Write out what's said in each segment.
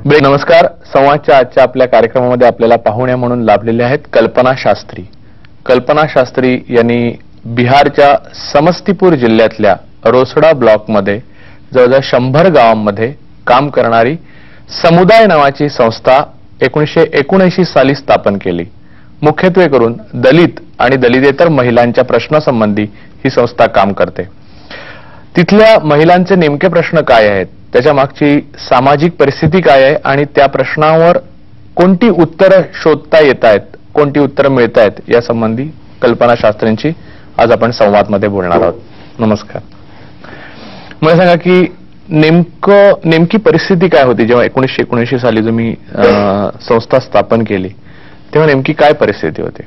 नमस्कार. संवादच्या आजच्या आपल्या कार्यक्रमामध्ये आपल्याला पाहुण्या म्हणून लाभलेले आहेत कल्पना शास्त्री. कल्पना शास्त्री यांनी बिहारच्या समस्तीपुर जिल्ह्यातल्या रोसडा ब्लॉकमध्ये जवळजवळ 100 गावांमध्ये काम करणारी समुदाय नावाची संस्था 1979 साली स्थापन केली. मुख्यत्वे करून दलित आणि दलितेतर महिलांच्या प्रश्नासंबंधी ही संस्था काम करते. तिथल्या महिलांचे नेमके प्रश्न काय आहेत, त्याच्या मागची सामाजिक परिस्थिती काय आहे आणि त्या प्रश्नावर कोणती उत्तरं शोधता येत आहेत, कोणती उत्तरं मिळत आहेत यासंबंधी कल्पना शास्त्रींची आज आपण संवादमध्ये बोलणार आहोत. नमस्कार. मला सांगा की नेमकी परिस्थिती काय होती जेव्हा 1979 साली तुम्ही संस्था स्थापन केली, तेव्हा नेमकी काय परिस्थिती होती?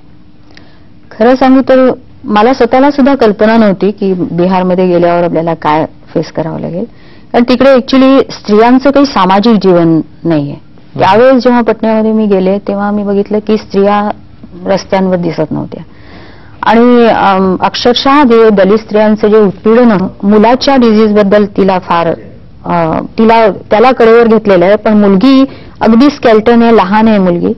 खरं सांगू तर मला स्वतःला सुद्धा कल्पना नव्हती की बिहारमध्ये गेल्यावर आपल्याला काय फेस करावं लागेल, कारण तिकडे ऍक्च्युली स्त्रियांचं काही सामाजिक जीवन नाहीये. त्यावेळेस जेव्हा पटण्यामध्ये मी गेले तेव्हा मी बघितलं की स्त्रिया रस्त्यांवर दिसत नव्हत्या आणि अक्षरशः दलित स्त्रियांचं जे उत्पीडन, मुलाच्या डिझीज बद्दल त्याला कडेवर घेतलेलं आहे, पण मुलगी अगदी स्केल्टन आहे, लहान आहे मुलगी,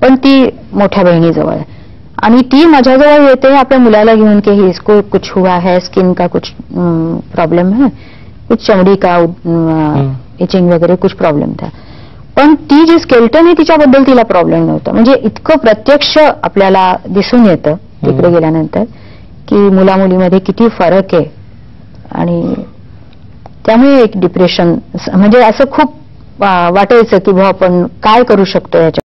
पण ती मोठ्या बहिणीजवळ आहे आणि ती माझ्याजवळ येते आपल्या मुलाला घेऊन की इसको कुछ हुआ है, स्किन का कुछ प्रॉब्लेम है, कुछ चमड़ी का इचिंग वगैरे कुछ प्रॉब्लेम था. पण ती जी स्केल्टन आहे तिच्याबद्दल तिला प्रॉब्लेम नव्हता. म्हणजे इतकं प्रत्यक्ष आपल्याला दिसून येतं तिकडे गेल्यानंतर की मुलामुलीमध्ये किती फरक आहे. आणि त्यामुळे एक डिप्रेशन, म्हणजे असं खूप वाटायचं की आपण काय करू शकतो याच्या